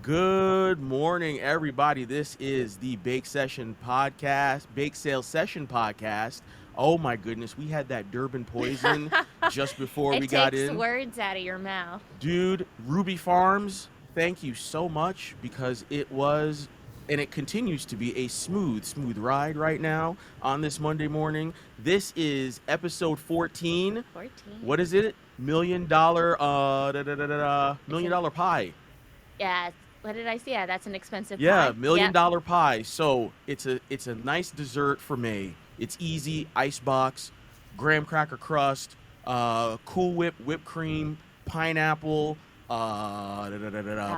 Good morning, everybody. This is the Bake Sale Session podcast. Oh my goodness, we had that Durban poison just before we It got takes in. words out of your mouth. Dude, Ruby Farms, thank you so much because it was and it continues to be a smooth ride right now on this Monday morning. This is episode 14. 14. What is it? It's Million an dollar pie. yeah. What did I say? Yeah, that's an expensive Yeah, pie. million Yep. dollar pie. So it's a nice dessert for May. It's easy, icebox, graham cracker crust, Cool Whip whipped cream, pineapple, Wow,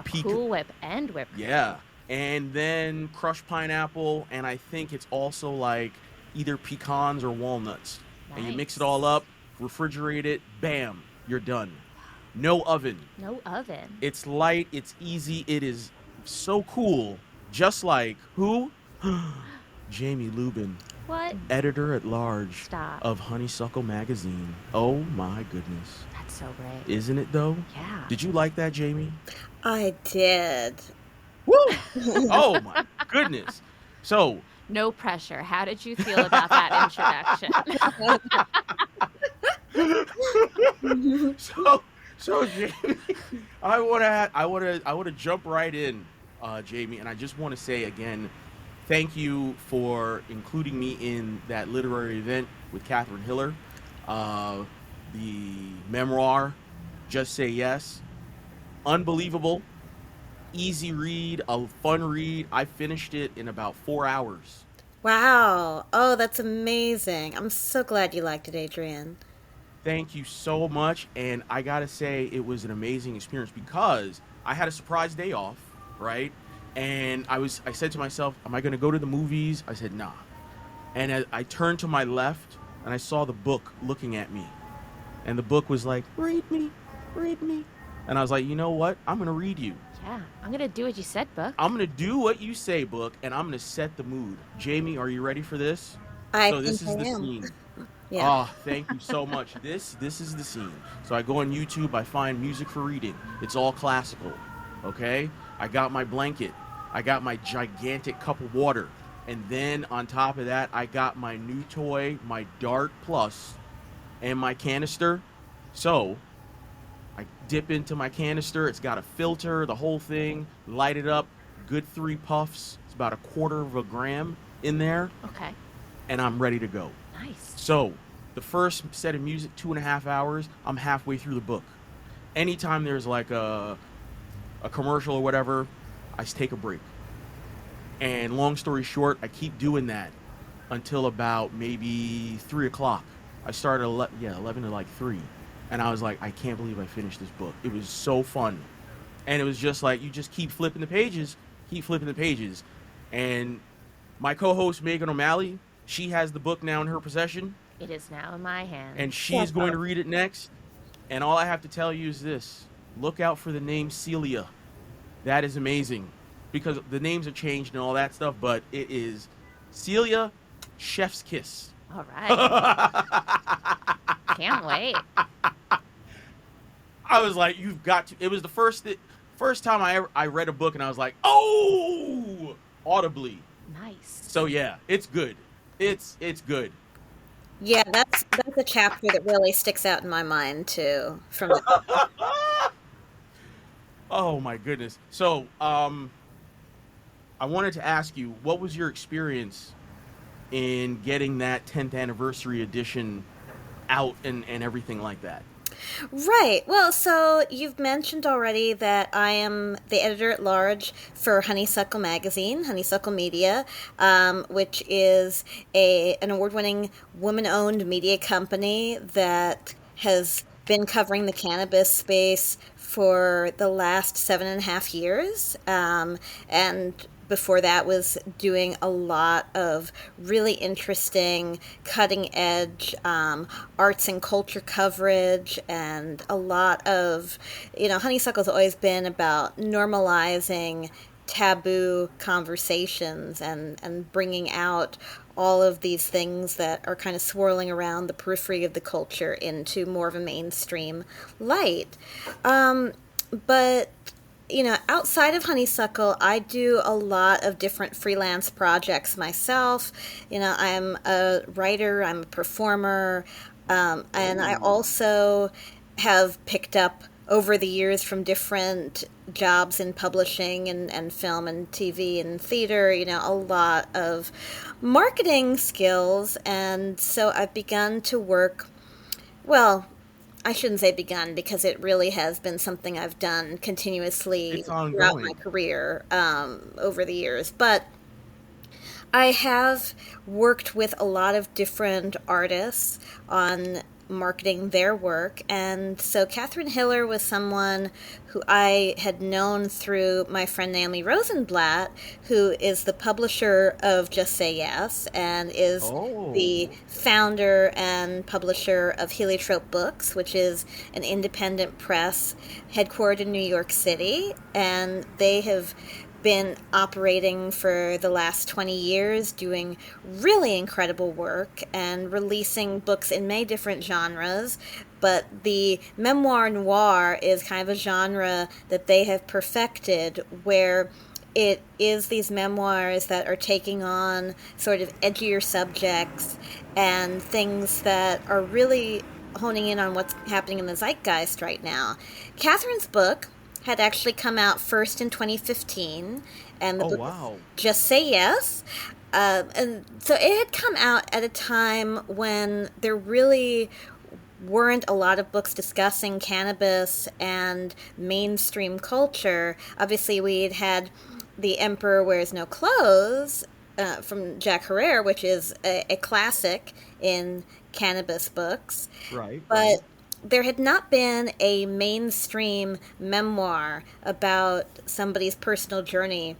pecan. Cool Whip and whipped Yeah, cream. and then crushed pineapple, and I think it's also like either pecans or walnuts. And you mix it all Nice. up, refrigerate it, bam, you're done. No oven. No oven. It's light, it's easy, it is so cool. Just like who? Jamie Lubin, What? editor at large Stop. of Honeysuckle Magazine. Oh my goodness. That's so great. Isn't it though? Yeah. Did you like that, Jamie? I did. Woo! Oh my goodness. So, No pressure. How did you feel about that introduction? so, so Jamie, I want to jump right in, Jamie, and I just want to say again, thank you for including me in that literary event with Catherine Hiller, uh, the memoir, Just Say Yes. Unbelievable, easy read, a fun read. I finished it in about 4 hours. Wow. Oh, that's amazing. I'm so glad you liked it, Adrian. Thank you so much. And I got to say, it was an amazing experience because I had a surprise day off, right? And I said to myself, am I going to go to the movies? I said, nah. And I turned to my left and I saw the book looking at me. And the book was like, read me, read me. And I was like, you know what? I'm going to read you. Yeah. I'm gonna do what you said, book. I'm going to do what you say, book, and I'm going to set the mood. Jamie, are you ready for this? I So think this I is the am. scene. Yeah. Oh, thank you so much. This is the scene. So I go on YouTube, I find music for reading. It's all classical. Okay? I got my blanket. I got my gigantic cup of water. And then on top of that, I got my new toy, my Dart Plus, and my canister. So I dip into my canister. It's got a filter, the whole thing, light it up, good 3 puffs. It's about a quarter of a gram in there, Okay. and I'm ready to go. Nice. So, the first set of music, 2.5 hours, I'm halfway through the book. Anytime there's like a commercial or whatever, I take a break. And long story short, I keep doing that until about maybe 3 o'clock. I started 11 to like 3. And I was like, I can't believe I finished this book. It was so fun. And it was just like, you just keep flipping the pages, keep flipping the pages. And my co host, Megan O'Malley, she has the book now in her possession It is now in my and hands. she is going to read it next. And all I have to tell you is this: look out for the name Celia. That is amazing because the names have changed and all that stuff, but it is Celia Chef's Kiss. All right. I Can't wait. was like, you've got to. It was the first time I read a book and I was like, oh, audibly. Nice. So yeah, it's good. It's good. Yeah, that's a chapter that really sticks out in my mind too. From the Oh my goodness. So I wanted to ask you, what was your experience in getting that 10th anniversary edition out and everything like that? Right. Well, so you've mentioned already that I am the editor at large for Honeysuckle Magazine, Honeysuckle Media, which is an award-winning woman-owned media company that has been covering the cannabis space for the last 7.5 years, and before that was doing a lot of really interesting cutting edge arts and culture coverage, and a lot of, Honeysuckle's always been about normalizing taboo conversations and bringing out all of these things that are kind of swirling around the periphery of the culture into more of a mainstream light. But outside of Honeysuckle, I do a lot of different freelance projects myself. I'm a writer, I'm a performer, and I Oh, also have picked up over the years from different jobs in publishing and film and TV and theater, a lot of marketing skills. And so I've begun to work, well, I shouldn't say begun because it really has been something I've done continuously it's throughout my ongoing. career over the years. But I have worked with a lot of different artists on marketing their work. And so Catherine Hiller was someone who I had known through my friend Naomi Rosenblatt, who is the publisher of Just Say Yes and is the Oh, founder and publisher of Heliotrope Books, which is an independent press headquartered in New York City. And they have been operating for the last 20 years, doing really incredible work and releasing books in many different genres. But the memoir noir is kind of a genre that they have perfected, where it is these memoirs that are taking on sort of edgier subjects and things that are really honing in on what's happening in the zeitgeist right now. Catherine's book had actually come out first in 2015, and the oh book is wow. Just Say Yes. And so it had come out at a time when there really weren't a lot of books discussing cannabis and mainstream culture. Obviously, we'd had The Emperor Wears No Clothes from Jack Herrera, which is a classic in cannabis books, Right, but right. there had not been a mainstream memoir about somebody's personal journey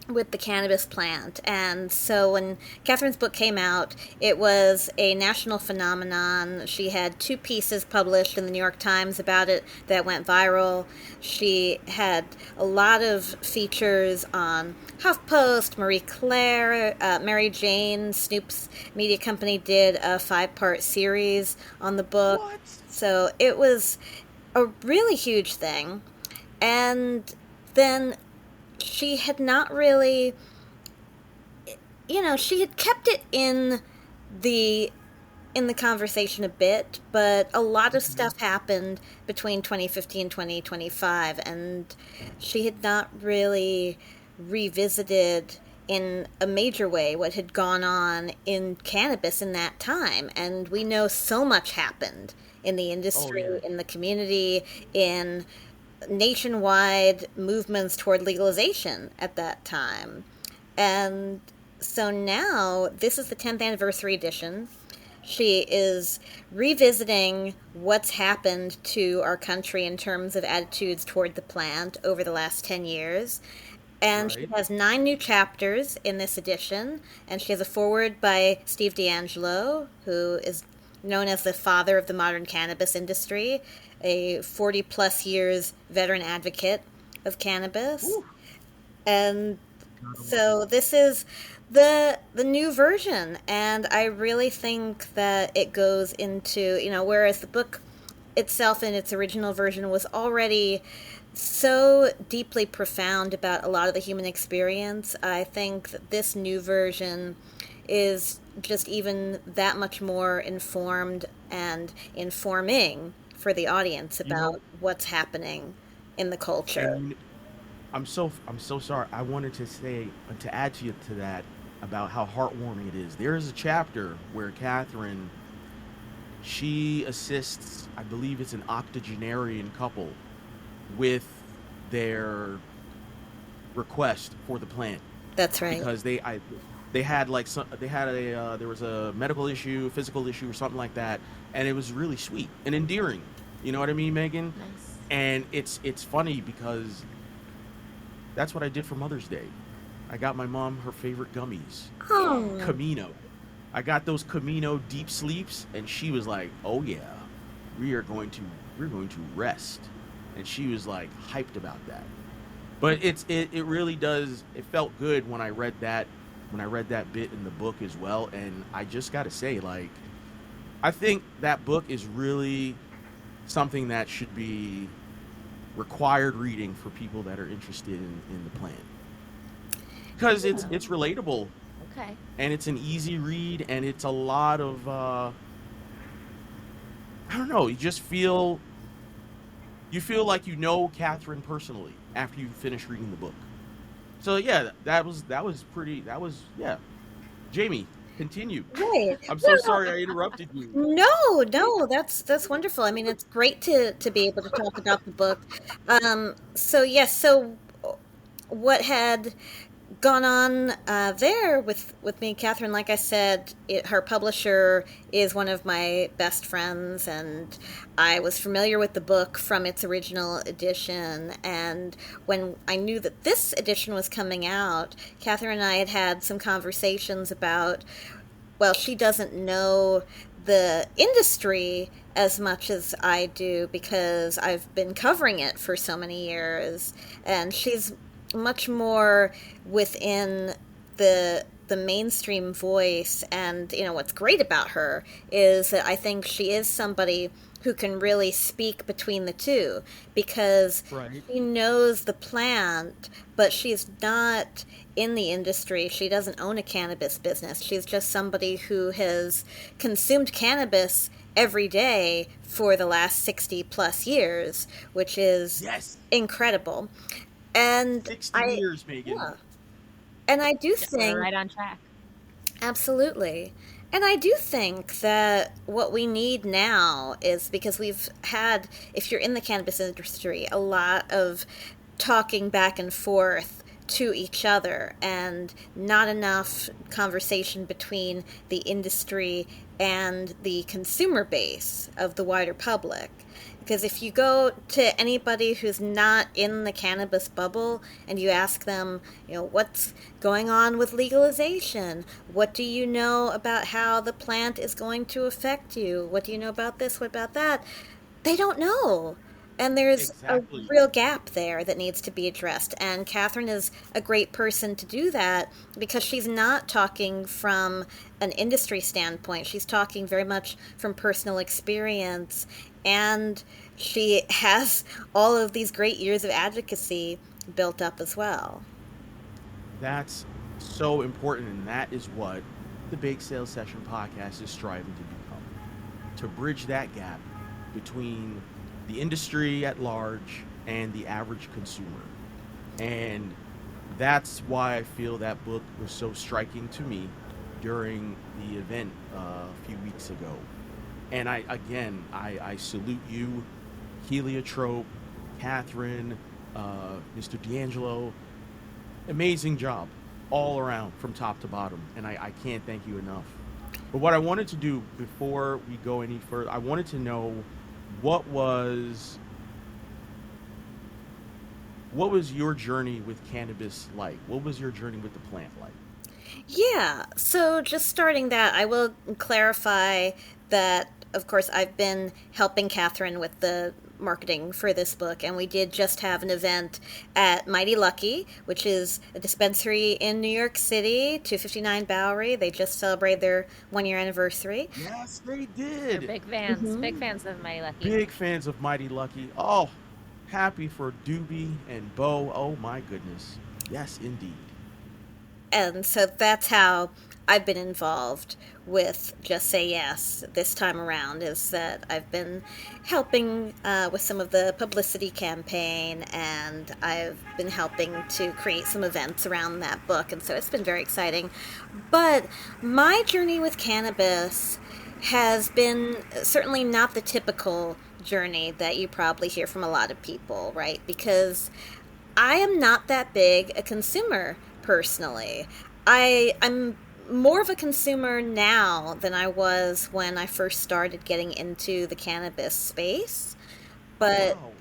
with the cannabis plant. And so when Catherine's book came out, it was a national phenomenon. She had two pieces published in the New York Times about it that went viral. She had a lot of features on HuffPost, Marie Claire, Mary Jane. Snoop's media company did a 5-part series on the book. What? So it was a really huge thing. And then she had not really, she had kept it the in the conversation a bit, but a lot of Hmm. stuff happened between 2015 and 2025, and she had not really revisited in a major way what had gone on in cannabis in that time. And we know so much happened in the Oh industry, yeah. in the community, in nationwide movements toward legalization at that time. And so now this is the 10th anniversary edition. She is revisiting what's happened to our country in terms of attitudes toward the plant over the last 10 years. And she Right. has 9 new chapters in this edition. And she has a foreword by Steve D'Angelo, who is known as the father of the modern cannabis industry, a 40 plus years veteran advocate of cannabis. Whew. And God almighty. so this is the new version, and I really think that it goes into, whereas the book itself in its original version was already so deeply profound about a lot of the human experience. I think that this new version is just even that much more informed and informing for the audience You about know, what's happening in the and culture. I'm so sorry. I wanted to say to add to that about how heartwarming it is. There is a chapter where Catherine she assists, I believe it's an octogenarian couple with their request for the plant That's right. because they had like some they had a there was a medical issue, physical issue or something like that, and it was really sweet and endearing. You know what I mean, Megan? Nice. And it's funny because that's what I did for Mother's Day. I got my mom her favorite gummies, Oh, Camino. I got those Camino deep sleeps, and she was like, "Oh yeah, we are going to we're going to rest," and she was like hyped about that. But it really does. It felt good when I read that bit in the book as well, and I just got to say, like, I think that book is really something that should be required reading for people that are interested in the plant, because it's relatable Okay. and it's an easy read, and it's a lot of I don't know, you feel like you know Catherine personally after you finish reading the book. So yeah, that was yeah. Jamie, continue. Right. I'm so No, sorry I interrupted you. no, that's wonderful. I mean, it's great to be able to talk about the book. So yes, so what had gone on there with me and Catherine? Like I said, her publisher is one of my best friends, and I was familiar with the book from its original edition. And when I knew that this edition was coming out, Catherine and I had some conversations about, well, she doesn't know the industry as much as I do because I've been covering it for so many years, and she's much more within the mainstream voice. And what's great about her is that I think she is somebody who can really speak between the two, because Right. she knows the plant, but she's not in the industry. She doesn't own a cannabis business. She's just somebody who has consumed cannabis every day for the last 60 plus years, which is Yes. incredible. And 60 I, years, Megan. yeah, and I do Yeah, we're think, right on track. absolutely. And I do think that what we need now is, because we've had, if you're in the cannabis industry, a lot of talking back and forth to each other, and not enough conversation between the industry and the consumer base of the wider public. Because if you go to anybody who's not in the cannabis bubble and you ask them, what's going on with legalization? What do you know about how the plant is going to affect you? What do you know about this? What about that? They don't know. And there's a Exactly. real gap there that needs to be addressed. And Catherine is a great person to do that, because she's not talking from an industry standpoint. She's talking very much from personal experience. And she has all of these great years of advocacy built up as well. That's so important, and that is what the Bake Sale Session podcast is striving to become, to bridge that gap between the industry at large and the average consumer. And that's why I feel that book was so striking to me during the event a few weeks ago. And I salute you, Heliotrope, Catherine, Mr. D'Angelo. Amazing job all around from top to bottom. And I can't thank you enough. But what I wanted to do before we go any further, I wanted to know what was what was your journey with cannabis like? What was your journey with the plant like? Yeah, so just starting that, I will clarify that, of course, I've been helping Catherine with the marketing for this book, and we did just have an event at Mighty Lucky, which is a dispensary in New York City, 259 Bowery. They just celebrated their 1 year anniversary. Yes, they We're did. big fans of My Lucky. Big fans of Mighty Lucky. Oh, happy for Doobie and Bo. Oh my goodness. Yes, indeed. And so that's how I've been involved with Just Say Yes this time around, is that I've been helping with some of the publicity campaign, and I've been helping to create some events around that book. And so it's been very exciting. But my journey with cannabis has been certainly not the typical journey that you probably hear from a lot of people, right? Because I am not that big a consumer personally. I'm more of a consumer now than I was when I first started getting into the cannabis space. But Wow.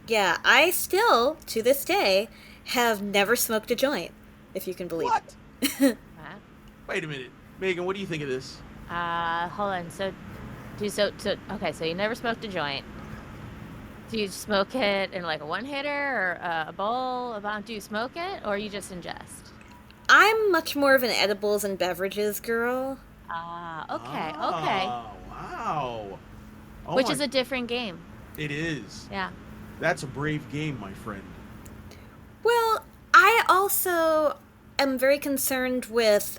yeah, I still, to this day, have never smoked a joint, if you can believe What? it. Wow. Wait a minute. Megan, what do you think of this? Hold on. Okay, so you never smoked a joint. Do you smoke it in like a one hitter or a bowl? Do you smoke it or you just ingest? I'm much more of an edibles and beverages girl. Okay. Oh, wow. Oh Which my, is a different game. it is. Yeah. That's a brave game, my friend. Well, I also am very concerned with,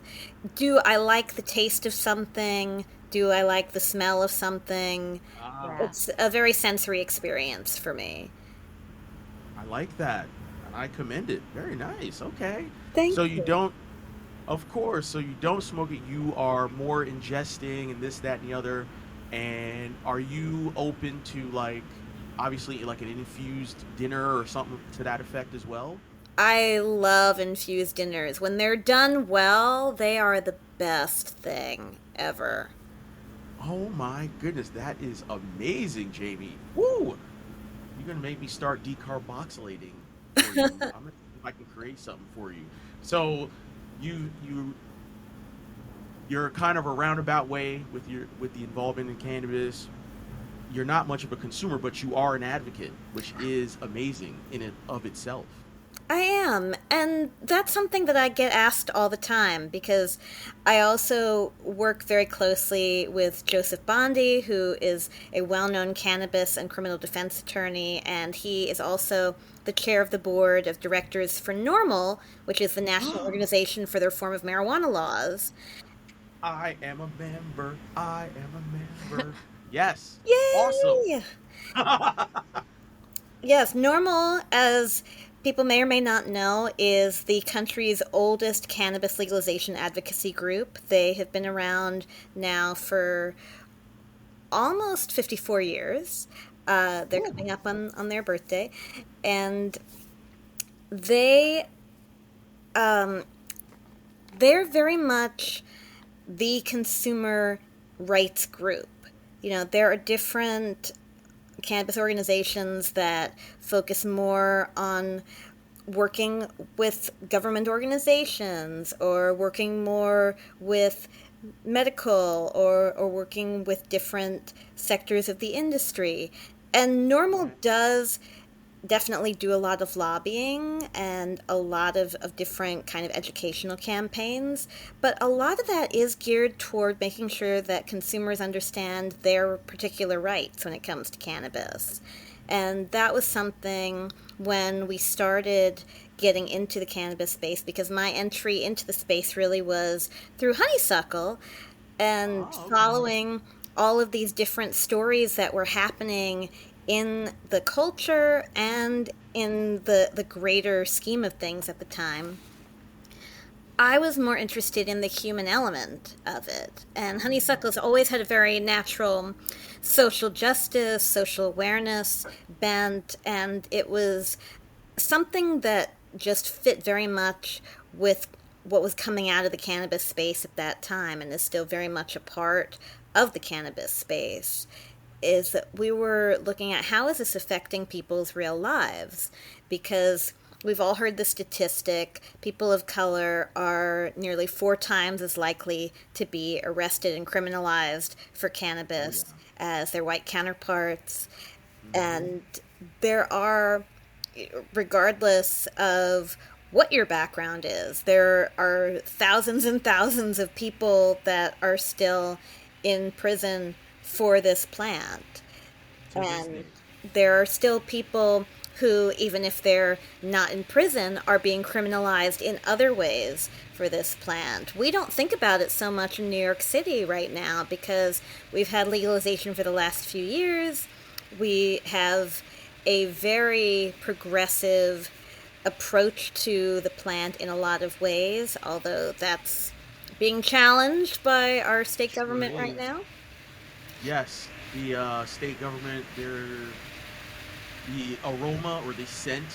do I like the taste of something? Do I like the smell of something? Ah, Yeah. It's a very sensory experience for me. I like that. And I commend it. Very nice. Okay. Thank So you you. don't, of course, so you don't smoke it. You are more ingesting and this, that, and the other. And are you open to like, obviously, like an infused dinner or something to that effect as well? I love infused dinners. When they're done well, they are the best thing ever. Oh my goodness, that is amazing, Jamie. Woo! You're gonna make me start decarboxylating for you. I'm gonna see if I can create something for you. So you you're kind of a roundabout way with your with the involvement in cannabis. You're not much of a consumer, but you are an advocate, which is amazing in and of itself. I am. And that's something that I get asked all the time because I also work very closely with Joseph Bondi, who is a well known cannabis and criminal defense attorney. And he is also the chair of the board of directors for NORML, which is the National Organization for the Reform of Marijuana Laws. I am a member. I am a member. Yes. Awesome. Yay! Yes, NORML, as people may or may not know, is the country's oldest cannabis legalization advocacy group. They have been around now for almost 54 years. They're Ooh. coming up on their birthday. And they, um, they're very much the consumer rights group. You know, there are different cannabis organizations that focus more on working with government organizations or working more with medical or working with different sectors of the industry. And NORML Right. does definitely do a lot of lobbying and a lot of different kind of educational campaigns, but a lot of that is geared toward making sure that consumers understand their particular rights when it comes to cannabis. And that was something when we started getting into the cannabis space, because my entry into the space really was through Honeysuckle and Oh, okay. following all of these different stories that were happening in the culture and in the greater scheme of things at the time. I was more interested in the human element of it. And Honeysuckle's always had a very natural social justice, social awareness bent, and it was something that just fit very much with what was coming out of the cannabis space at that time and is still very much a part of the cannabis space, is that we were looking at how is this affecting people's real lives, because we've all heard the statistic people of color are nearly 4 times as likely to be arrested and criminalized for Oh cannabis yeah. as their white counterparts. Hmm. And there are, regardless of what your background is, there are thousands and thousands of people that are still in prison for this plant. To this And day. there are still people who, even if they're not in prison, are being criminalized in other ways for this plant. We don't think about it so much in New York City right now because we've had legalization for the last few years. We have a very progressive approach to the plant in a lot of ways, although that's being challenged by our state Sure government right is. now. Yes, the state government, the aroma or the scent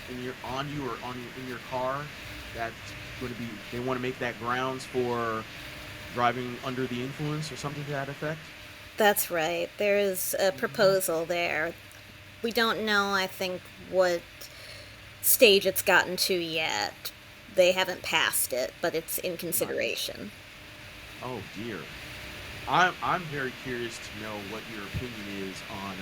in your on you or on in your car, that's going to be. They want to make that grounds for driving under the influence or something to that effect. That's right. There's a Hmm. proposal there. We don't know, I think, what stage it's gotten to yet. They haven't passed it, but it's in Right. consideration. Oh dear. I'm very curious to know what your opinion is on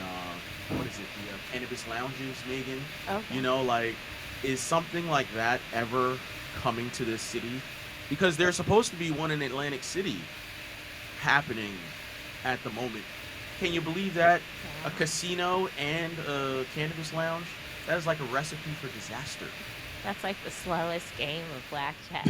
what is it, the cannabis lounges, Megan? You Okay. know, like is something like that ever coming to this city? Because there's supposed to be one in Atlantic City happening at the moment. Can you believe that? A casino and a cannabis lounge? That is like a recipe for disaster. That's like the slowest game of blackjack.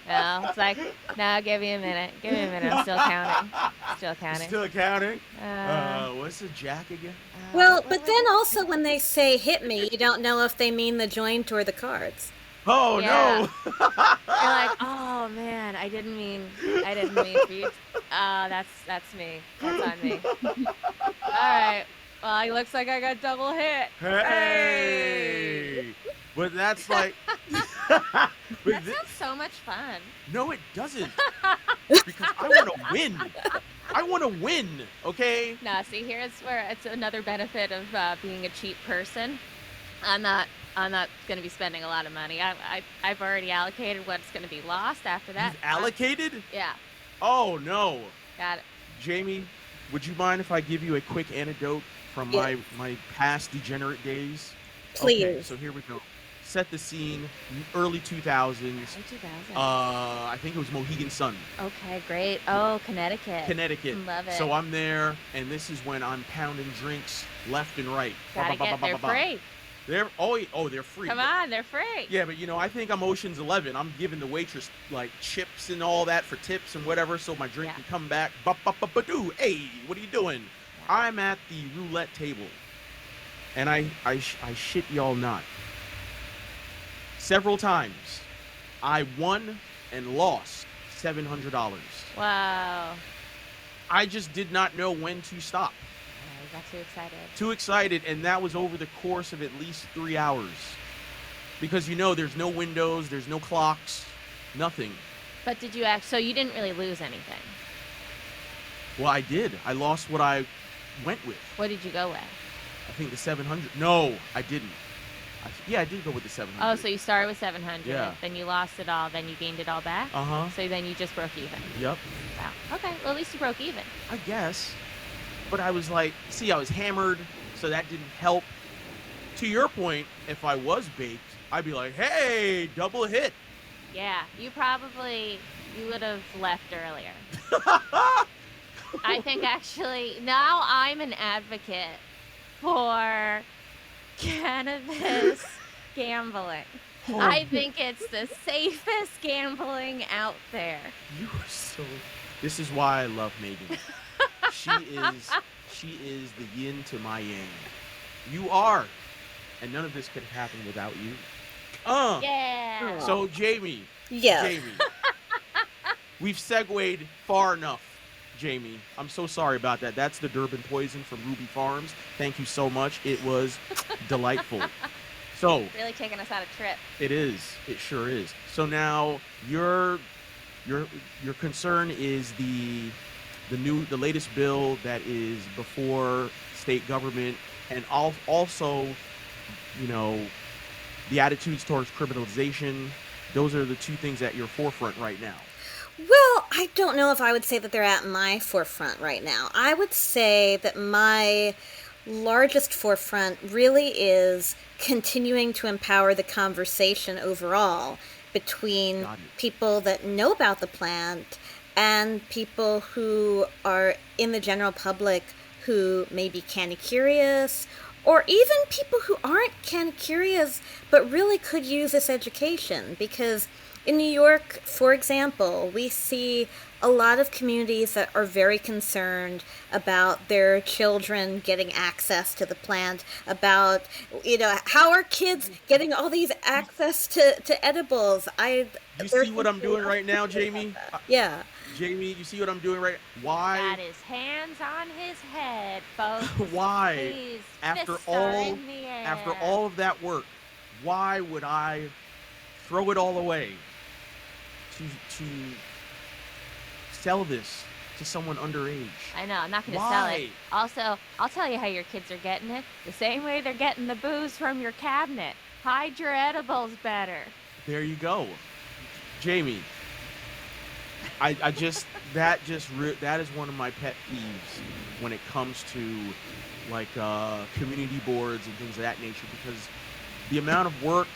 No, it's like, no, give me a minute. Give me a minute. I'm still counting. Still counting. Still counting? Uh, What's a jack again? Well, what but was then it? also when they say hit me, you don't know if they mean the joint or the cards. Oh Yeah. no! You're like, oh man, I didn't mean for you. Oh, that's me. That's on me. All right. Well, it looks like I got double hit. Hey! But that's like. But That sounds so much fun. no, it doesn't. Because I want to win. I want to win. Okay. No, see, here's where it's another benefit of being a cheap person. I'm not going to be spending a lot of money. I've already allocated what's going to be lost after that. You've allocated? Yeah, Oh no, got it. Jamie. Would you mind if I give you a quick anecdote from Yeah. my past degenerate days? Please. Okay, so here we go. Set the scene. Early 2000s. Early 2000s. I think it was Mohegan Sun, Okay, great. Oh, Connecticut. Connecticut. Love it. So I'm there, and this is when I'm pounding drinks left and right. Gotta get there free. They're they're free. Come on, they're free. Yeah, but I think I'm Ocean's 11. I'm giving the waitress like chips and all that for tips and whatever, so my drink Yeah. can come back. Ba-ba-ba-ba-doo. Hey, what are you doing? I'm at the roulette table, and I shit y'all not. Several times, I won and lost $700. Wow. I just did not know when to stop. Oh, you got too excited. Too excited, and that was over the course of at least 3 hours. Because there's no windows, there's no clocks, nothing. But did you so you didn't really lose anything? Well, I did. I lost what I went with. What did you go with? I think the 700. No, I didn't. I did go with the 700. Oh, so you started with 700, Yeah. then you lost it all, then you gained it all back? Uh-huh. So then you just broke even. Yep. Wow. Okay, well, at least you broke even. I guess. But I was like, I was hammered, so that didn't help. To your point, if I was baked, I'd be like, hey, double hit. Yeah, you would have left earlier. I think actually, now I'm an advocate for cannabis gambling. I think it's the safest gambling out there. You are so. This is why I love Megan. She is the yin to my yang. You are, and none of this could have happened without you. Yeah. So Jamie, Yeah. Jamie, we've segued far enough. Jamie, I'm so sorry about that. That's the Durban poison from Ruby Farms. Thank you so much. It was delightful. So Really taking us on a trip. it is. It sure is. So now your concern is the latest bill that is before state government, and also the attitudes towards criminalization. Those are the two things at your forefront right now. Well, I don't know if I would say that they're at my forefront right now. I would say that my largest forefront really is continuing to empower the conversation overall between Got it. people that know about the plant and people who are in the general public who may be kind of curious, or even people who aren't kind of curious but really could use this education. Because in New York, for example, we see a lot of communities that are very concerned about their children getting access to the plant, about, how are kids getting all these access to edibles? You they're see what I'm thinking- doing right now, Jamie? Yeah. Jamie, you see what I'm doing right? Why? Got his hands on his head, folks. Why? Please, After fists are all, in the air. after all of that work, why would I throw it all away to sell this to someone underage? I know, I'm not going to sell it. Why? Also, I'll tell you how your kids are getting it. The same way they're getting the booze from your cabinet. Hide your edibles better. There you go, Jamie. That is one of my pet peeves when it comes to like community boards and things of that nature, because the amount of work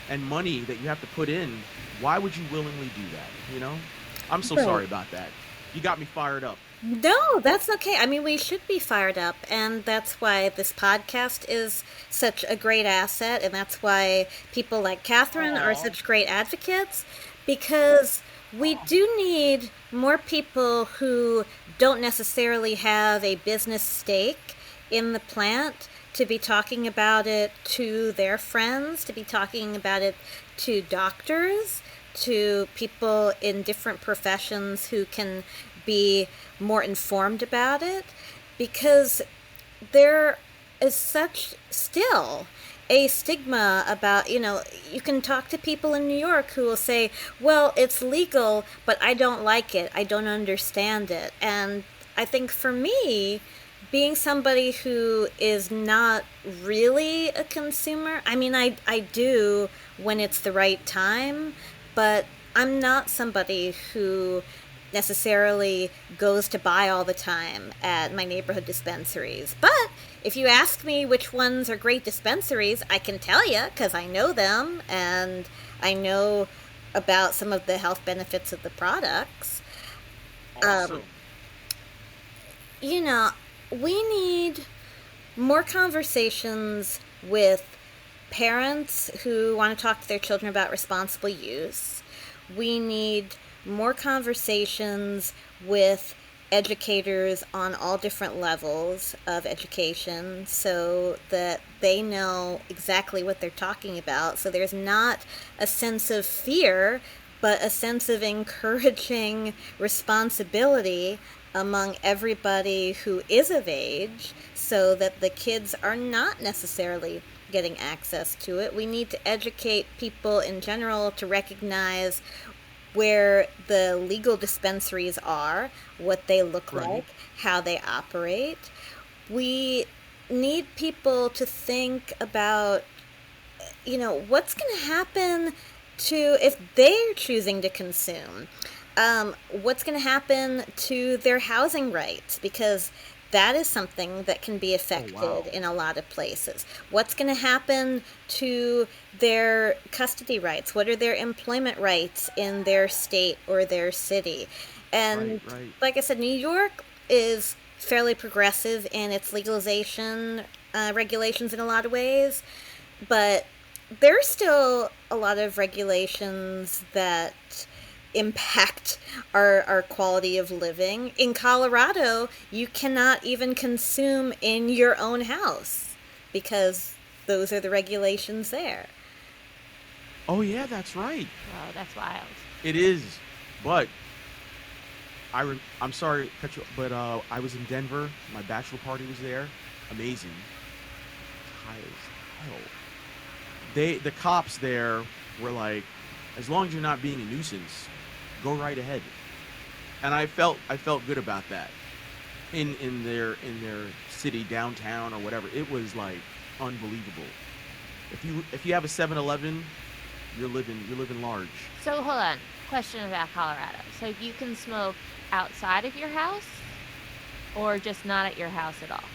and money that you have to put in, why would you willingly do that? I'm so Right. sorry about that. You got me fired up. No, that's okay. I mean, we should be fired up, and that's why this podcast is such a great asset, and that's why people like Catherine are Oh, such great advocates, because we do need more people who don't necessarily have a business stake in the plant to be talking about it to their friends, to be talking about it to doctors, to people in different professions who can be more informed about it, because there is such still a stigma about, you can talk to people in New York who will say, well, it's legal, but I don't like it. I don't understand it. And I think for me, being somebody who is not really a consumer, I mean, I do when it's the right time, but I'm not somebody who necessarily goes to buy all the time at my neighborhood dispensaries. But if you ask me which ones are great dispensaries, I can tell you because I know them and I know about some of the health benefits of the products. Um, awesome. you know, we need more conversations with parents who want to talk to their children about responsible use. We need more conversations with educators on all different levels of education so that they know exactly what they're talking about. So there's not a sense of fear, but a sense of encouraging responsibility among everybody who is of age so that the kids are not necessarily getting access to it. We need to educate people in general to recognize where the legal dispensaries are, what they look Right. like, how they operate. We need people to think about, what's going to happen to if they're choosing to consume. What's going to happen to their housing rights? Because that is something that can be Oh, affected wow. in a lot of places. What's going to happen to their custody rights? What are their employment rights in their state or their city? Right, And right. like I said, New York is fairly progressive in its legalization regulations in a lot of ways, but there's still a lot of regulations that impact our quality of living. In Colorado, you cannot even consume in your own house because those are the regulations there. Oh, yeah, that's right. Oh, that's wild. It is. But I'm sorry to cut you, but I was in Denver. My bachelor party was there. Amazing. High as hell. The cops there were like, as long as you're not being a nuisance, go right ahead. And I felt good about that. In their city downtown or whatever. It was like unbelievable. If you have a 7-Eleven, you're living large. So hold on. Question about Colorado. So you can smoke outside of your house or just not at your house at all?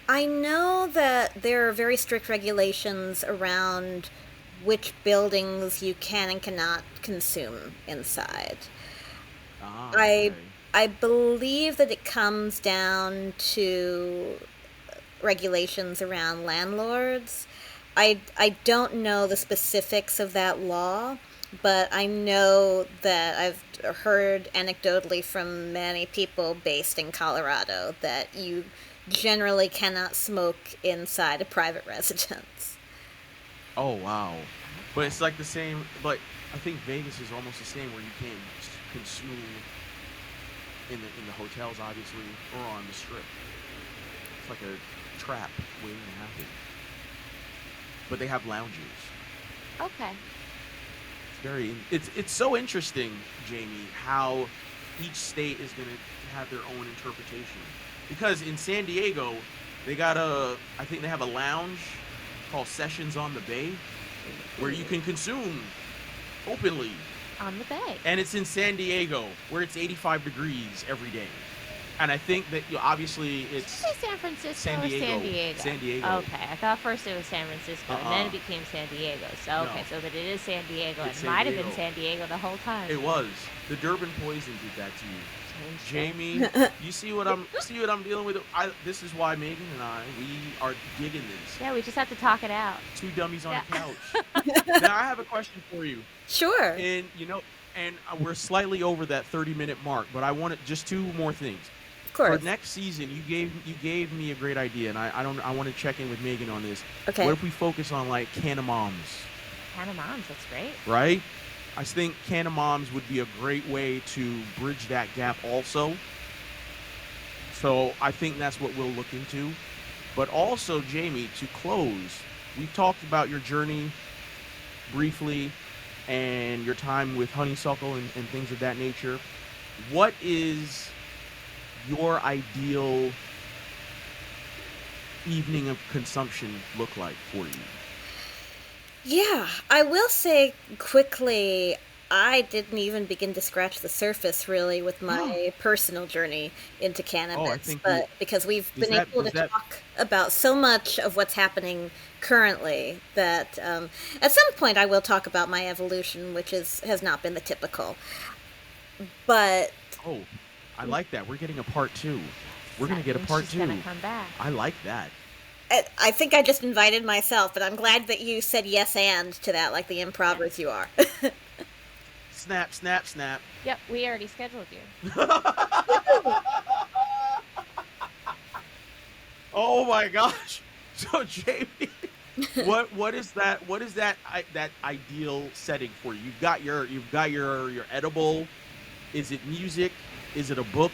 I know that there are very strict regulations around which buildings you can and cannot consume inside. Ah, I okay. I believe that it comes down to regulations around landlords. I don't know the specifics of that law, but I know that I've heard anecdotally from many people based in Colorado that you generally cannot smoke inside a private residence. Oh, wow. But Okay. it's like the same. But I think Vegas is almost the same, where you can't consume in the hotels, obviously, or on the strip. It's like a trap waiting to happen. But they have lounges. Okay. It's so interesting, Jamie, how each state is going to have their own interpretation. Because in San Diego, I think they have a lounge called Sessions on the Bay where you Ooh, can consume openly. on the bay. And it's in San Diego where it's 85 degrees every day. And I think that obviously Did you it's say San Francisco San or San Diego. Diego? San Diego. Okay, I thought first it was San Francisco and then it Uh-uh. became San Diego. So okay, No, so that it is San Diego. it's It San might have been Diego. San Diego the whole time. It was. The Durban poison did that to you. Changed it. Jamie, you see what I'm dealing with? This is why Megan and I, we are digging this. Yeah, we just have to talk it out. Two dummies on Yeah. a couch. Now I have a question for you. Sure. And we're slightly over that 30-minute mark, but I wanted just two more things. Of For course. next season, you gave me a great idea, and I want to check in with Megan on this. Okay. What if we focus on like Can of Moms, Hannah Moms, that's great. right? I think Can of Moms would be a great way to bridge that gap also. So I think that's what we'll look into. But also, Jamie, to close, we've talked about your journey briefly and your time with Honeysuckle and things of that nature. What is your ideal evening of consumption look like for you? Yeah, I will say quickly, I didn't even begin to scratch the surface really with my personal journey into Oh, I cannabis, think but because we've does been that able does to that talk about so much of what's happening currently that at some point I will talk about my evolution, which has not been the typical. But oh, I like that. We're getting a part two. We're gonna That get a means part she's two. gonna come back. I like that. I think I just invited myself, but I'm glad that you said yes and to that, like the improvers you are. Snap, snap, snap. Yep, we already scheduled you. Oh my gosh. So Jamie, what is that? What is that ideal setting for you? You've got your edible. Is it music? Is it a book?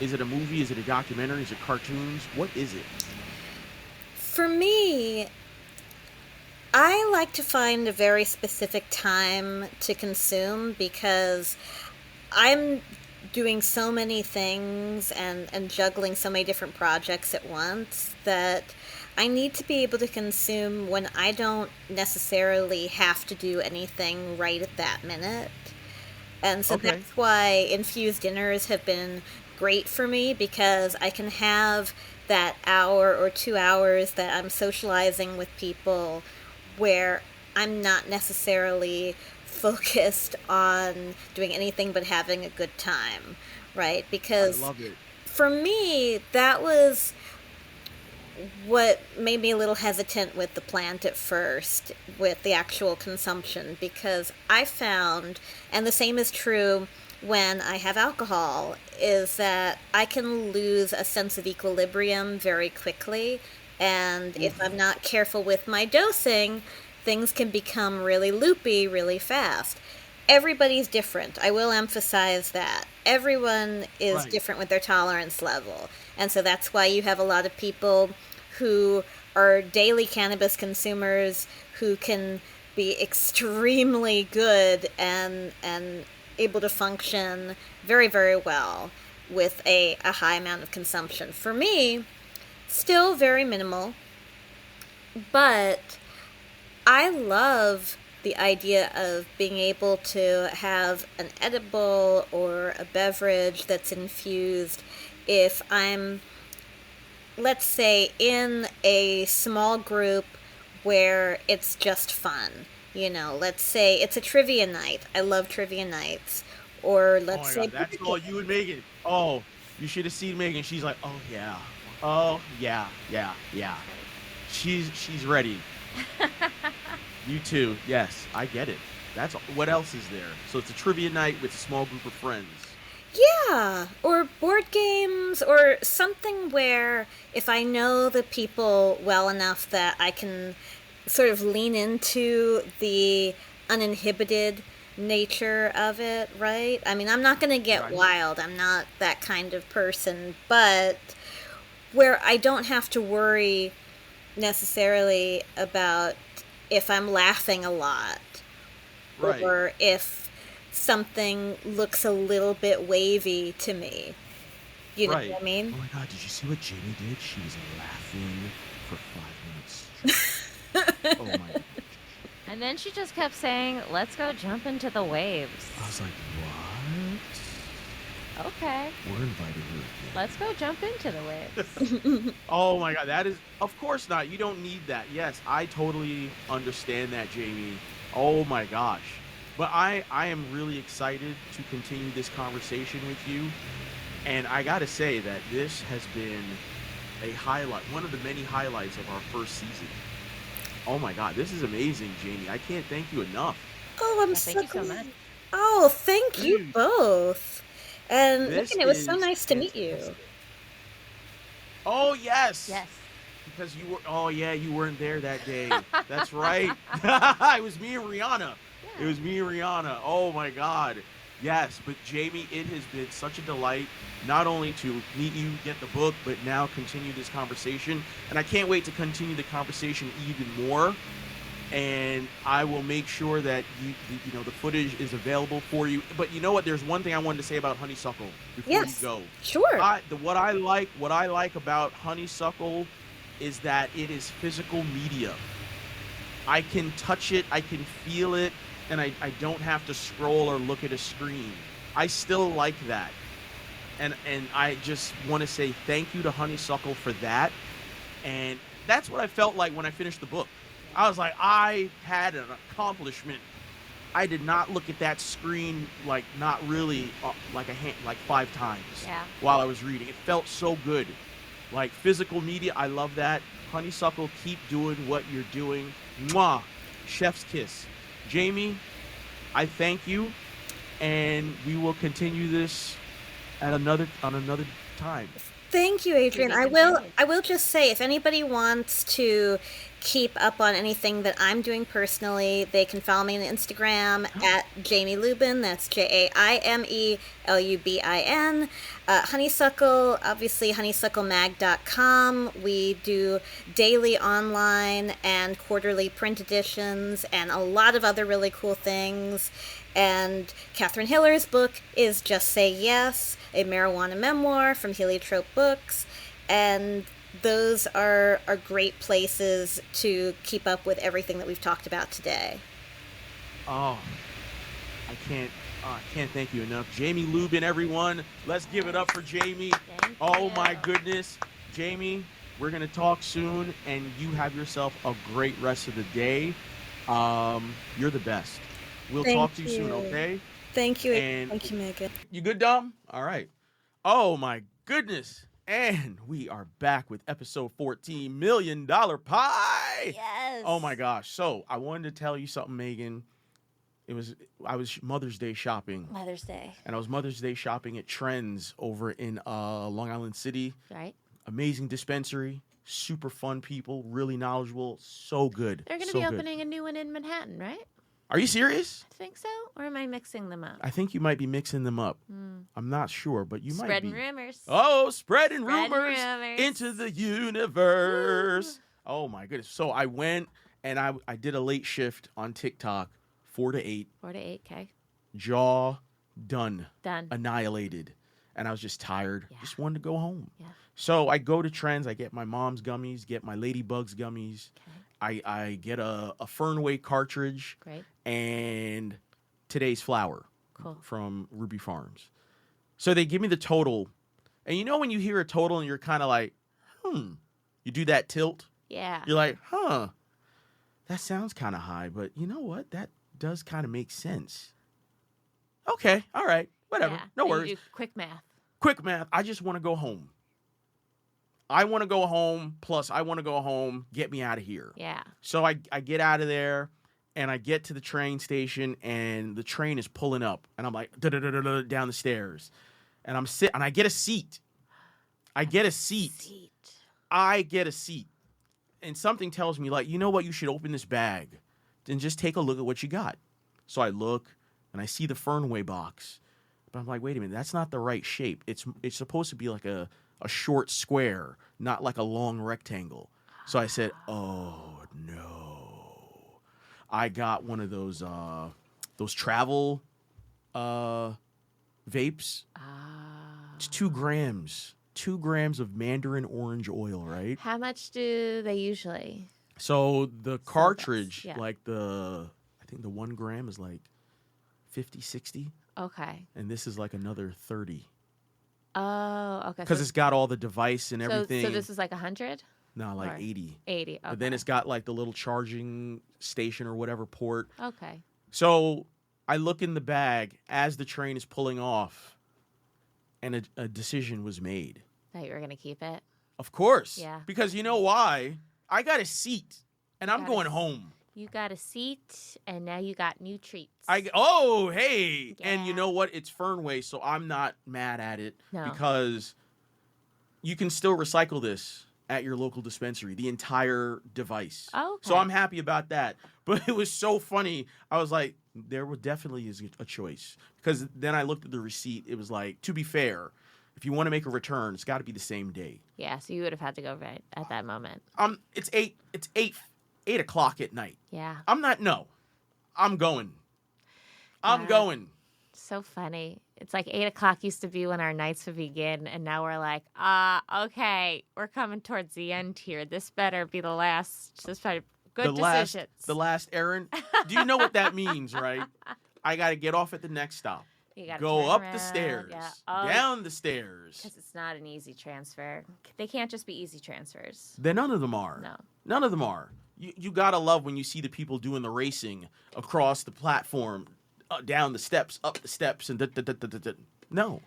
Is it a movie? Is it a documentary? Is it cartoons? What is it? For me, I like to find a very specific time to consume because I'm doing so many things and juggling so many different projects at once that I need to be able to consume when I don't necessarily have to do anything right at that minute. And so Okay. that's why infused dinners have been great for me because I can have that hour or 2 hours that I'm socializing with people where I'm not necessarily focused on doing anything but having a good time, right? I Because love it. for me, that was what made me a little hesitant with the plant at first, with the actual consumption, because I found, and the same is true when I have alcohol, is that I can lose a sense of equilibrium very quickly. And if I'm Oof. not careful with my dosing, things can become really loopy really fast. Everybody's different. I will emphasize that. Everyone is Right. different with their tolerance level. And so that's why you have a lot of people who are daily cannabis consumers who can be extremely good and able to function very, very well with a high amount of consumption. For me, still very minimal, but I love the idea of being able to have an edible or a beverage that's infused if I'm, let's say, in a small group where it's just fun. You know, let's say it's a trivia night. I love trivia nights. Or Oh let's my say God, that's birthday. all you and Megan. Oh, you should have seen Megan. She's like, oh yeah, oh yeah, yeah, yeah. She's ready. You too. Yes, I get it. That's what else is there? So it's a trivia night with a small group of friends. Yeah, or board games, or something where if I know the people well enough that I can sort of lean into the uninhibited nature of it, right? I mean, I'm not going to get Right. wild. I'm not that kind of person, but where I don't have to worry necessarily about if I'm laughing a lot Right. or if something looks a little bit wavy to me. You know Right. what I Oh mean? my God, did you see what Jamie did? She was laughing for 5 minutes straight. Oh my gosh. And then she just kept saying, let's go jump into the waves. I was like, what? Okay. We're inviting her again. Let's go jump into the waves. Oh my god, that is, of course not. You don't need that. Yes, I totally understand that, Jamie. Oh my gosh. But I am really excited to continue this conversation with you. And I got to say that this has been a highlight, one of the many highlights of our first season. Oh my god, this is amazing, Jamie. I can't thank you enough. Oh, I'm Yeah, so thank you so glad. much. Oh, thank you Dude, both. And this Megan, it was so is nice to meet you. fantastic. Oh yes. Yes. Because you were, oh yeah, you weren't there that day. That's right. It was me and Rihanna. It Yeah. was me and Rihanna. Oh my God. Yes, but Jamie, it has been such a delight not only to meet you, get the book, but now continue this conversation. And I can't wait to continue the conversation even more. And I will make sure that the footage is available for you. But you know what? There's one thing I wanted to say about Honeysuckle before you Yes, go. sure. What I like about Honeysuckle is that it is physical media. I can touch it, I can feel it, and I don't have to scroll or look at a screen. I still like that. And I just want to say thank you to Honeysuckle for that. And that's what I felt like when I finished the book. I was like, I had an accomplishment. I did not look at that screen like not really like 5 times Yeah. while I was reading. It felt so good. Like physical media, I love that. Honeysuckle, keep doing what you're doing. Mwah! Chef's kiss. Jamie, I thank you, and we will continue this on another time. Thank you, Adrian. be I will continued. I will just say if anybody wants to keep up on anything that I'm doing personally, they can follow me on Instagram at Jamie Lubin. That's JAIMELUBIN. Honeysuckle, obviously honeysucklemag.com. We do daily online and quarterly print editions and a lot of other really cool things. And Catherine Hiller's book is Just Say Yes, a marijuana memoir from Heliotrope Books. And those are great places to keep up with everything that we've talked about today. Oh, I can't thank you enough. Jamie Lubin, everyone. Let's give it up for Jamie. Thank Oh my you. goodness. Jamie, we're going to talk soon, and you have yourself a great rest of the day. You're the best. We'll Thank talk to you soon, you. okay? Thank you. And Thank you, Megan. you good, Dom? All right. Oh my goodness. And we are back with episode 14, $1 Million Pie. Yes. Oh my gosh. So I wanted to tell you something, Megan. I was Mother's Day shopping, Mother's Day. and I was Mother's Day shopping at Trends over in Long Island City. Right. Amazing dispensary, super fun people, really knowledgeable, so good. They're going to so be good. opening a new one in Manhattan, right? Are you serious? I think so. Or am I mixing them up? I think you might be mixing them up. I'm not sure, but you might Spreading be. rumors. Oh, spreading Spreading rumors rumors. into the universe. Oh my goodness. So I went and I did a late shift on TikTok, 4 to 8, 4 to 8, okay. jaw done, Done. annihilated. And I was just tired. Yeah. Just wanted to go home. Yeah. So I go to Trends, I get my mom's gummies, get my Ladybugs gummies. Okay. I get a Fernway cartridge Great. and today's flower Cool. from Ruby Farms. So they give me the total. And you know when you hear a total and you're kind of like, you do that tilt? Yeah. You're like, that sounds kind of high, but you know what? That does kind of make sense. Okay, all right, whatever. Yeah. No So you worries. do quick math. Quick math. I just want to go home. I want to go home, plus I want to go home, get me out of here. Yeah. So I get out of there, and I get to the train station, and the train is pulling up, and I'm like da-da-da-da-da down the stairs, and and I get a seat. I get a seat. I get a seat, and something tells me like, you know what? You should open this bag, and just take a look at what you got. So I look, and I see the Fernway box, but I'm like, wait a minute, that's not the right shape. It's supposed to be like a short square, not like a long rectangle. So I said, oh no. I got one of those travel vapes. It's 2 grams. 2 grams of mandarin orange oil, right? How much do they usually? So the cartridge, yeah. like I think the 1 gram is like 50, 60. Okay. And this is like another 30. Oh, okay. because it's got all the device and everything. So this is like 100? No, like or 80. 80. Okay. But then it's got like the little charging station or whatever port. Okay. So I look in the bag as the train is pulling off, and a decision was made. That you were gonna keep it. Of course. Yeah. Because you know why? I got a seat, and I'm going home. You got a seat, and now you got new treats. Oh, hey. And you Yeah. know what? It's Fernway, so I'm not mad at it No. because you can still recycle this at your local dispensary, the entire device. Oh, okay. So I'm happy about that. But it was so funny. I was like, there definitely is a choice. Because then I looked at the receipt. It was like, to be fair, if you want to make a return, it's got to be the same day. Yeah, so you would have had to go right at that moment. It's 8 o'clock at night. Yeah. I'm going. I'm Yeah. going. So funny. It's like 8 o'clock used to be when our nights would begin, and now we're like, okay, we're coming towards the end here. This better be the last. This better good decisions. The last errand. Do you know what that means, right? I got to get off at the next stop. You gotta Go turn up around. the stairs, Yeah. Oh, down the stairs. because it's not an easy transfer. They can't just be easy transfers. Then none of them are. No. None of them are. You gotta love when you see the people doing the racing across the platform, down the steps, up the steps, and no,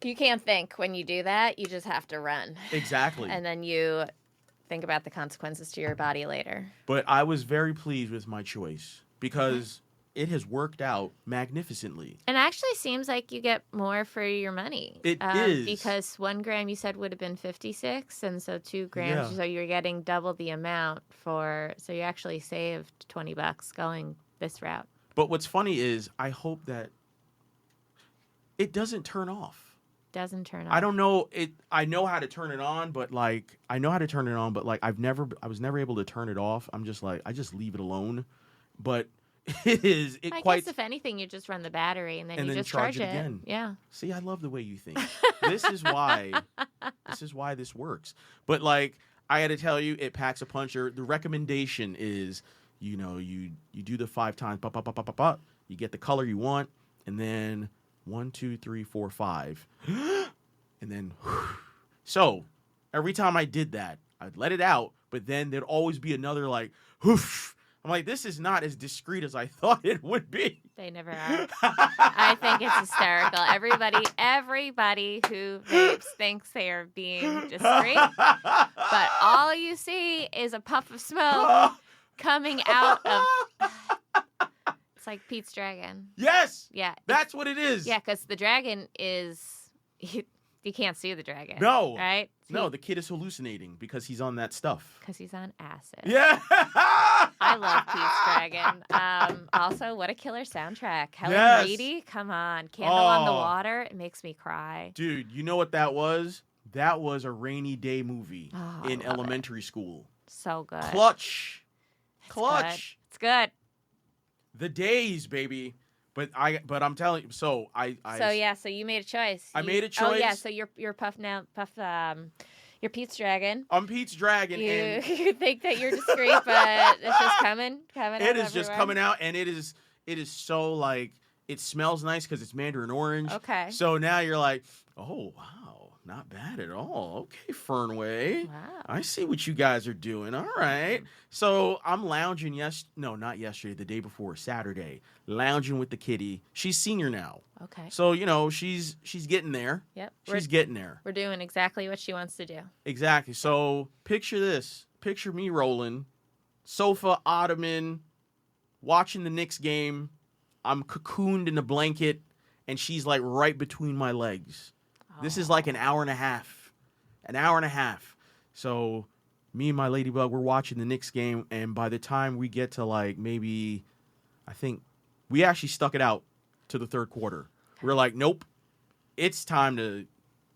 You can't think when you do that. You just have to run. exactly. And then you think about the consequences to your body later. But I was very pleased with my choice because it has worked out magnificently. And actually seems like you get more for your money. It is. Because 1 gram you said would have been 56, and so 2 grams, Yeah. so you're getting double the amount so you actually saved $20 going this route. But what's funny is I hope that it doesn't turn off. Doesn't turn off. I don't know it. I know how to turn it on, but like I was never able to turn it off. I'm just like I just leave it alone. But it is I quite. guess if anything, you just run the battery and then And you then just charge charge it again. Yeah. See, I love the way you think. This is why this works. But like I had to tell you, it packs a punch. The recommendation is, you do the 5 times, you get the color you want, and then 1, 2, 3, 4, 5, and then so every time I did that, I'd let it out, but then there'd always be another like whoosh. I'm like, this is not as discreet as I thought it would be. They never are. I think it's hysterical. Everybody who vapes thinks they are being discreet, but all you see is a puff of smoke coming out of. It's like Pete's Dragon. Yes, Yeah. that's what it is. Yeah, because the dragon is. You can't see the dragon. No. Right? No, the kid is hallucinating because he's on that stuff. Because he's on acid. Yeah. I love Pete's Dragon. Also, what a killer soundtrack. Helen Yes. Reedy, come on. Candle on the Oh. Water, it makes me cry. Dude, you know what that was? That was a rainy day movie Oh, I in love it. elementary school. So good. Clutch. It's Clutch. Good. It's good. The days, baby. But I'm telling you, so So you made a choice. I made a Oh yeah, choice. so you're you're Pete's Dragon. I'm Pete's Dragon, and You think that you're discreet, but it's just coming out it is just everywhere. coming out, and it is so like it smells nice because it's mandarin orange. Okay. So now you're like, oh wow, not bad at all. Okay, Fernway. Wow. I see what you guys are doing. All right. So I'm lounging not yesterday, the day before, Saturday, lounging with the kitty. She's senior now. Okay. So, she's getting there. Yep. She's getting there. We're doing exactly what she wants to do. Exactly. So picture this. Picture me rolling, sofa, ottoman, watching the Knicks game. I'm cocooned in a blanket, and she's like right between my legs. This is like an hour and a half. An hour and a half. So me and my ladybug, we're watching the Knicks game, and by the time we get to like maybe, I think, we actually stuck it out to the third quarter. We're like, nope, it's time to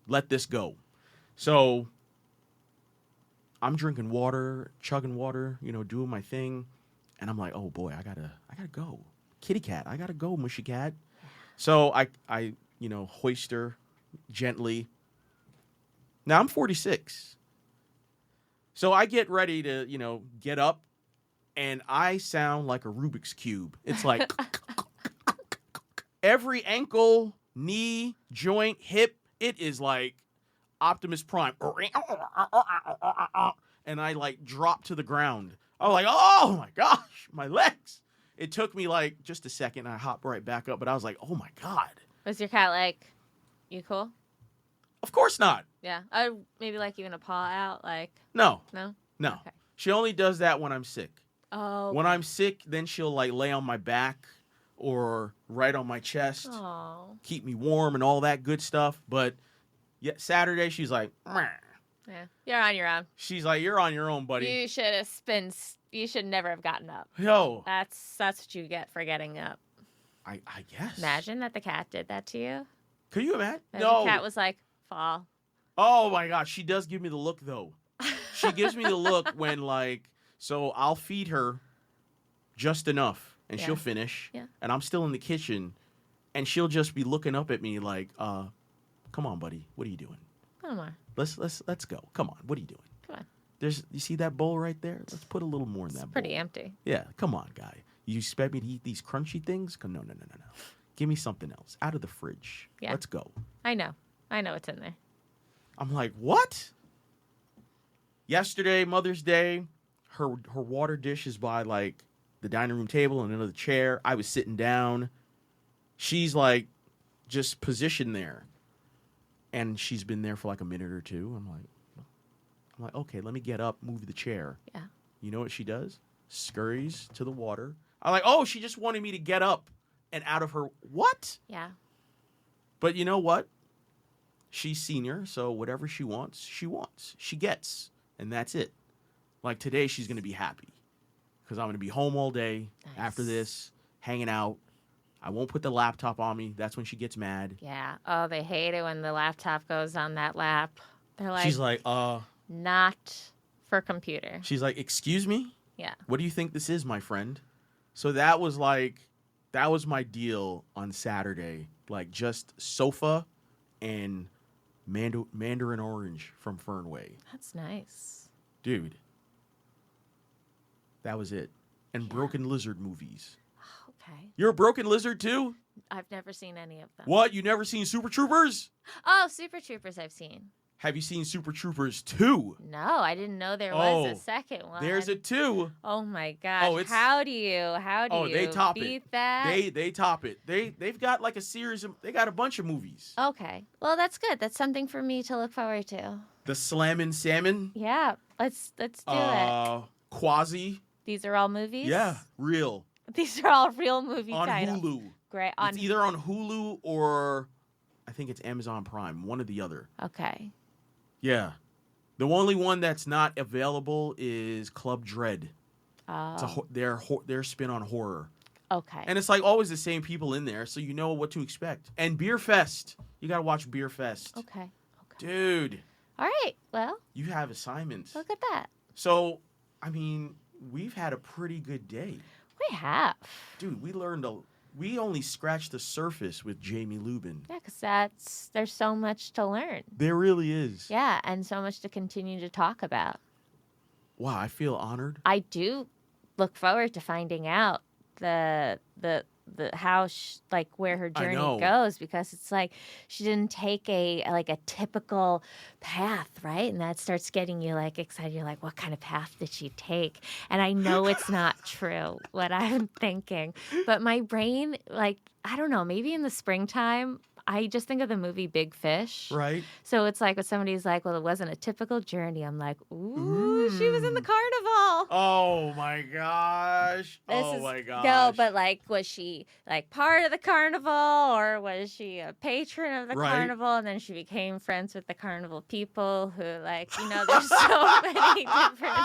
let this go. So I'm drinking water, chugging water, doing my thing, and I'm like, oh boy, I gotta go. Kitty cat, I gotta go, mushy cat. So I hoist her gently. Now I'm 46. So I get ready to, get up, and I sound like a Rubik's Cube. It's like every ankle, knee, joint, hip, it is like Optimus Prime. And I like dropped to the ground. I was like, oh my gosh, my legs. It took me like just a second. I hopped right back up, but I was like, oh my God. Was your cat like, you cool? Of course not. Yeah. Maybe like even a paw out, like, No, no? no. Okay. She only does that when I'm sick. Oh. When I'm sick, then she'll like lay on my back or right on my chest, Oh. keep me warm and all that good stuff. But yeah, Saturday, she's like, "Meh." Yeah. You're on your own. She's like, you're on your own, buddy. You should never have gotten up. Yo, That's what you get for getting up. I guess. Imagine that the cat did that to you. Could you imagine? Imagine No. the cat was like, fall. Oh my gosh, she does give me the look though. She gives me the look when like, so I'll feed her just enough and Yeah. she'll finish. Yeah. And I'm still in the kitchen and she'll just be looking up at me like, come on, buddy, what are you doing? Come on. Let's go. Come on, what are you doing? Come on. You see that bowl right there? Let's put a little more in It's that pretty bowl. empty. Yeah, come on, guy. You expect me to eat these crunchy things? No. Give me something else out of the fridge. Yeah. Let's go. I know what's in there. I'm like, what? Yesterday, Mother's Day, her water dish is by like the dining room table and another chair. I was sitting down. She's like just positioned there. And she's been there for like a minute or two. I'm like, okay, let me get up, move the chair. Yeah. You know what she does? Scurries to the water. I'm like, oh, she just wanted me to get up and out of her. What? Yeah. But you know what? She's senior, so whatever she wants, she gets. And that's it. Like today, she's going to be happy because I'm going to be home all day after this, hanging out. I won't put the laptop on me. That's when she gets mad. Yeah. Oh, they hate it when the laptop goes on that lap. They're like, She's like, not for computer. she's like, excuse me? Yeah. What do you think this is, my friend? So that was my deal on Saturday. Like just sofa and mandarin orange from Fernway. That's nice. Dude. That was it. And Broken Lizard movies. Okay. You're a Broken Lizard too? I've never seen any of them. What? You never seen Super Troopers? Oh, Super Troopers I've seen. Have you seen Super Troopers 2? No, I didn't know there was a Oh, second one. There's a 2. Oh my gosh. Oh, it's- how do you They top beat it. that? They top it. They've got like a series of they got a bunch of movies. Okay. Well, that's good. That's something for me to look forward to. The Slammin' Salmon. Yeah. Let's do it. Quasi. These are all movies? Yeah, real. These are all real movie On titles. Hulu. Great. It's either on Hulu or I think it's Amazon Prime, one or the other. Okay. Yeah. The only one that's not available is Club Dread. It's Oh. their spin on horror. Okay. And it's like always the same people in there, so you know what to expect. And Beer Fest. You got to watch Beer Fest. Okay. Dude, All right. Well, you have assignments. look at that. So, I mean, we've had a pretty good day. We have. Dude, we only scratched the surface with Jamie Lubin. Yeah, because there's so much to learn. There really is. Yeah, and so much to continue to talk about. Wow, I feel honored. I do look forward to finding out the how where her I journey know. goes, because it's like she didn't take a typical path, right? And that starts getting you like excited. You're like, what kind of path did she take? And I know it's not true what I'm thinking, but my brain, like, I don't know, maybe in the springtime I just think of the movie Big Fish. Right? So it's like when somebody's like, well, it wasn't a typical journey. I'm like, ooh, she was in the carnival. Oh my gosh. This My is, gosh. No, but like, was she like part of the carnival, or was she a patron of the Right. carnival? And then she became friends with the carnival people who, like, there's so many different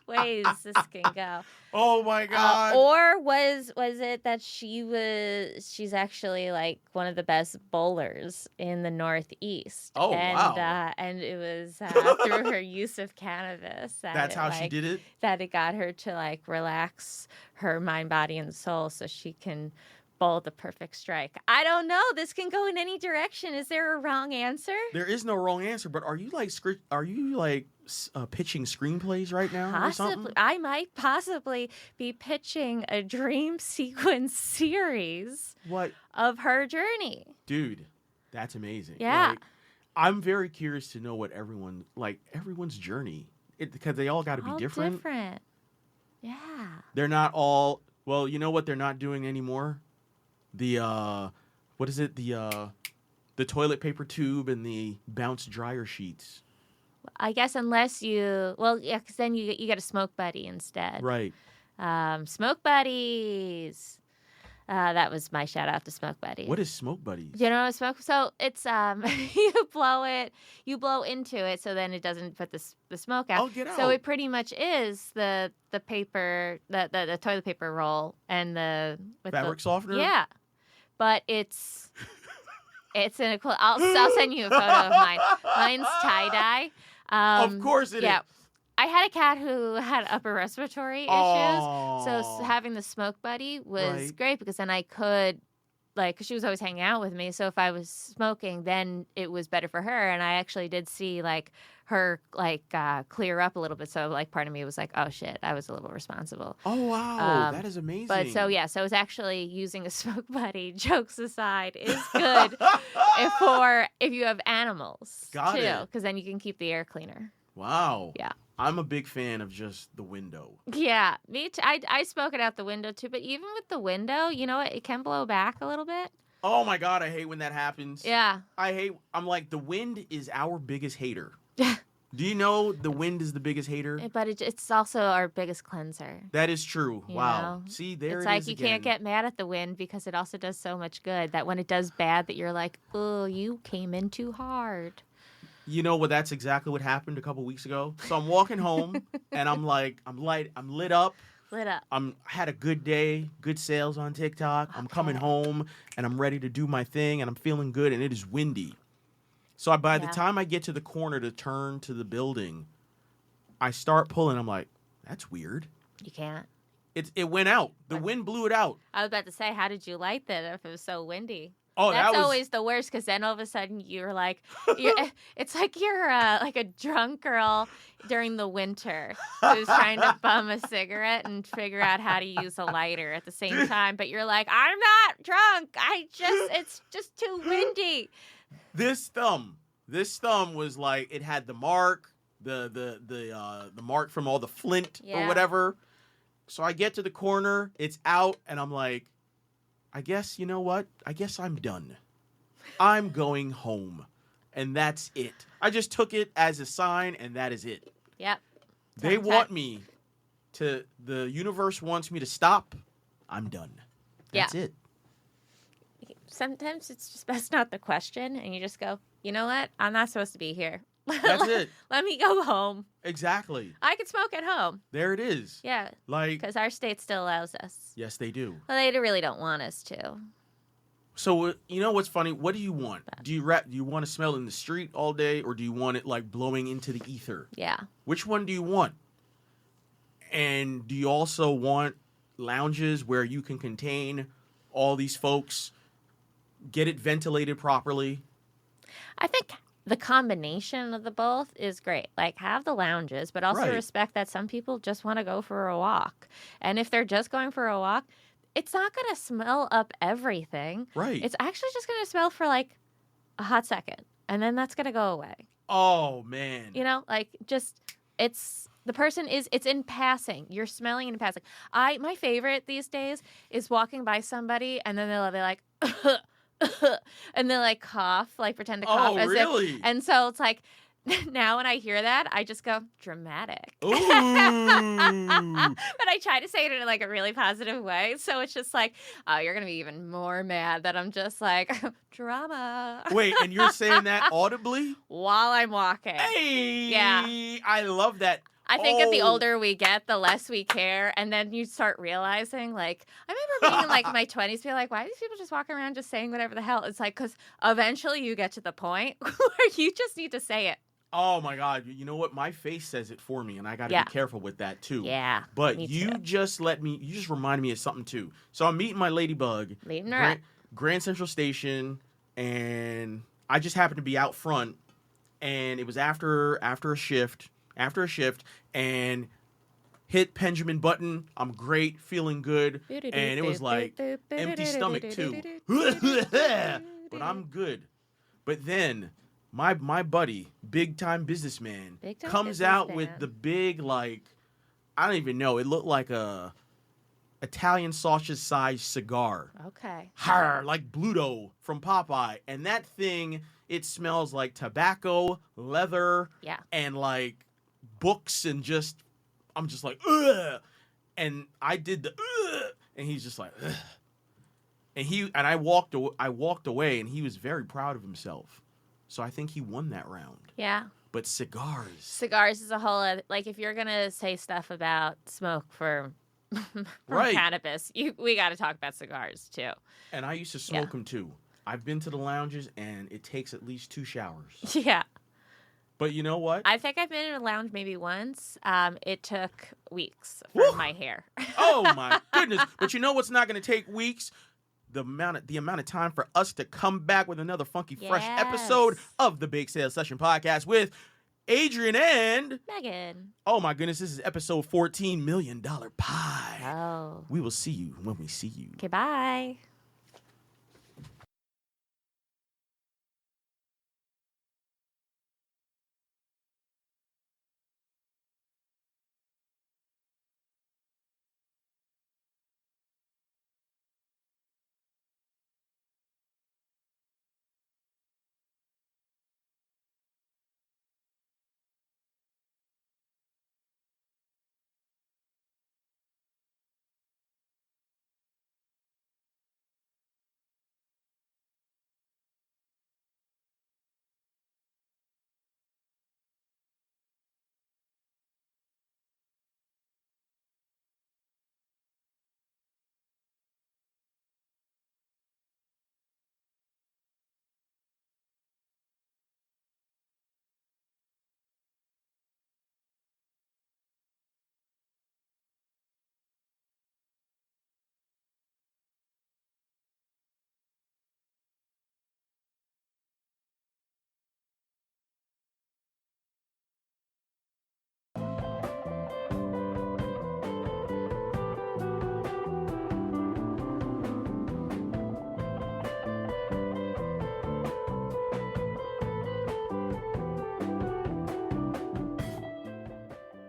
ways this can go. Oh my god. Or was it that she's actually like one of the best bowlers in the Northeast? Oh, and, wow. And it was through her use of cannabis That's how she did it? that it got her to like relax her mind, body, and soul so she can bowl the perfect strike. I don't know. This can go in any direction. Is there a wrong answer? There is no wrong answer, but are you pitching screenplays right now or Possibly. something? I might possibly be pitching a dream sequence series What? of her journey. Dude, that's amazing. Yeah. Like, I'm very curious to know what everyone's journey, because they all got to be All different. different. Yeah. They're not all. Well, you know what they're not doing anymore? The what is it? The toilet paper tube and the bounce dryer sheets. I guess unless you, well, yeah, because then you get a smoke buddy instead. Right. Smoke buddies. That was my shout out to Smoke Buddies. What is Smoke Buddies? Do you know what smoke? So it's you blow into it, so then it doesn't put the smoke out. Oh, get out. So it pretty much is the paper, the toilet paper roll and the Fabric softener? Yeah, but it's in a cool. I'll send you a photo of mine. Mine's tie dye. Of course it is. I had a cat who had upper respiratory issues, so having the Smoke Buddy was great because then I could, because she was always hanging out with me. So if I was smoking, then it was better for her, and I actually did see her clear up a little bit. So part of me was like, oh shit, I was a little responsible. Oh wow, that is amazing. But so it's actually using a Smoke Buddy. Jokes aside, is good if you have animals Got too, it. because then you can keep the air cleaner. Wow. Yeah. I'm a big fan of just the window. Yeah, me too. I smoke it out the window too, but even with the window, you know what? It can blow back a little bit. Oh my God, I hate when that happens. Yeah. I'm like, the wind is our biggest hater. Do you know the wind is the biggest hater? But it's also our biggest cleanser. That is true. You Wow. know? See, there it's it like is you again. can't get mad at the wind because it also does so much good that when it does bad that you're like, oh, you came in too hard. You know what? That's exactly what happened a couple weeks ago. So I'm walking home and I'm lit up. Lit up. I had a good day, good sales on TikTok. I'm coming home and I'm ready to do my thing and I'm feeling good and it is windy. So by the time I get to the corner to turn to the building, I start pulling. I'm like, that's weird. You can't. It went out. The wind blew it out. I was about to say, how did you light that if it was so windy? Oh, that's always the worst because then all of a sudden you're like, it's like you're like a drunk girl during the winter who's trying to bum a cigarette and figure out how to use a lighter at the same time. But you're like, I'm not drunk. It's just too windy. This thumb was like, it had the mark, the mark from all the flint or whatever. So I get to the corner, it's out, and I'm like, I guess, you know what? I guess I'm done. I'm going home. And that's it. I just took it as a sign, and that is it. Yep. They want me to, the universe wants me to stop. I'm done. That's it. Sometimes it's just best not the question, and you just go, you know what? I'm not supposed to be here. That's it. Let me go home. Exactly. I can smoke at home. There it is. Yeah. Because our state still allows us. Yes, they do. Well, they really don't want us to. So, you know what's funny? What do you want? Do you want to smell in the street all day, or do you want it blowing into the ether? Yeah. Which one do you want? And do you also want lounges where you can contain all these folks, get it ventilated properly? I think the combination of the both is great. Have the lounges, but also respect that some people just want to go for a walk. And if they're just going for a walk, it's not going to smell up everything. Right. It's actually just going to smell for a hot second. And then that's going to go away. Oh, man. You know, it's in passing. You're smelling in passing. My favorite these days is walking by somebody and then they're like, and they cough, pretend to cough. Oh, really? And so it's now when I hear that, I just go, dramatic. Ooh. But I try to say it in a really positive way. So it's just oh, you're going to be even more mad that I'm just drama. Wait, and you're saying that audibly? While I'm walking. Hey! Yeah. I love that. I think the older we get, the less we care. And then you start realizing, I remember being in my 20s, being why are these people just walking around just saying whatever the hell? It's because eventually you get to the point where you just need to say it. Oh my God. You know what? My face says it for me, and I got to be careful with that too. Yeah. But you just reminded me of something too. So I'm meeting my ladybug. Leaving her up. Grand Central Station, and I just happened to be out front, and it was after a shift, and hit Benjamin Button. I'm great, feeling good, and it was empty stomach too. But I'm good. But then my buddy, big time businessman, Big time comes out with businessman. the big, like, I don't even know. It looked like a Italian sausage sized cigar. Okay. Like Bluto from Popeye. And that thing, it smells like tobacco, leather, Yeah. and like books, and just, I'm just like, ugh. And I did the ugh, and he's just like, ugh. And I walked away, and he was very proud of himself. So I think he won that round. Yeah. But cigars. Cigars is a whole other, like, if you're gonna say stuff about smoke for Right. cannabis, we got to talk about cigars too. And I used to smoke Yeah. them too. I've been to the lounges, and it takes at least 2 showers. Yeah. But you know what? I think I've been in a lounge maybe once. It took weeks for my hair. Oh my goodness! But you know what's not going to take weeks? The amount of time for us to come back with another funky, fresh Yes. episode of the Bake Sale Session Podcast with Adrian and, Megan. oh my goodness, this is episode $14 million pie. Oh. We will see you when we see you. Okay, bye.